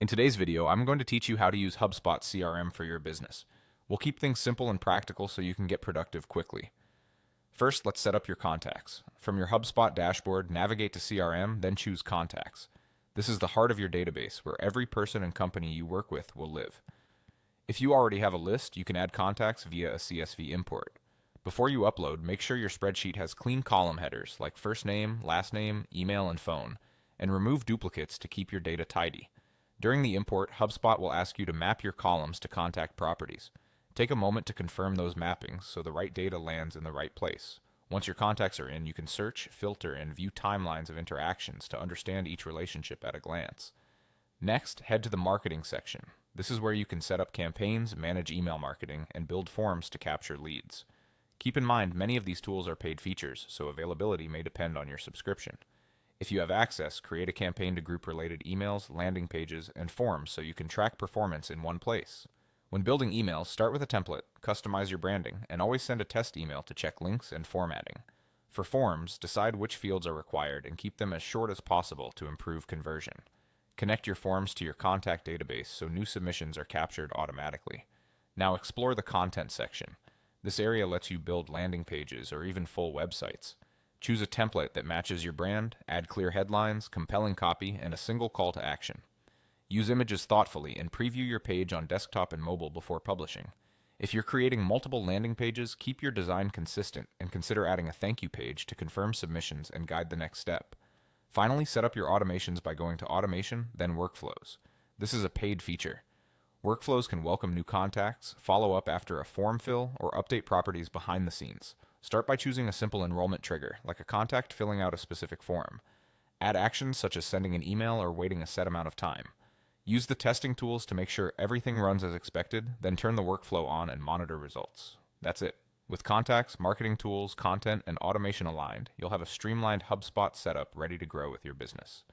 In today's video, I'm going to teach you how to use HubSpot CRM for your business. We'll keep things simple and practical so you can get productive quickly. First, let's set up your contacts. From your HubSpot dashboard, navigate to CRM, then choose Contacts. This is the heart of your database where every person and company you work with will live. If you already have a list, you can add contacts via a CSV import. Before you upload, make sure your spreadsheet has clean column headers like first name, last name, email, and phone, and remove duplicates to keep your data tidy. During the import, HubSpot will ask you to map your columns to contact properties. Take a moment to confirm those mappings so the right data lands in the right place. Once your contacts are in, you can search, filter, and view timelines of interactions to understand each relationship at a glance. Next, head to the marketing section. This is where you can set up campaigns, manage email marketing, and build forms to capture leads. Keep in mind, many of these tools are paid features, so availability may depend on your subscription. If you have access, create a campaign to group related emails, landing pages, and forms so you can track performance in one place. When building emails, start with a template, customize your branding, and always send a test email to check links and formatting. For forms, decide which fields are required and keep them as short as possible to improve conversion. Connect your forms to your contact database so new submissions are captured automatically. Now explore the content section. This area lets you build landing pages or even full websites. Choose a template that matches your brand, add clear headlines, compelling copy, and a single call to action. Use images thoughtfully and preview your page on desktop and mobile before publishing. If you're creating multiple landing pages, keep your design consistent and consider adding a thank you page to confirm submissions and guide the next step. Finally, set up your automations by going to Automation, then Workflows. This is a paid feature. Workflows can welcome new contacts, follow up after a form fill, or update properties behind the scenes. Start by choosing a simple enrollment trigger, like a contact filling out a specific form. Add actions such as sending an email or waiting a set amount of time. Use the testing tools to make sure everything runs as expected, then turn the workflow on and monitor results. That's it. With contacts, marketing tools, content, and automation aligned, you'll have a streamlined HubSpot setup ready to grow with your business.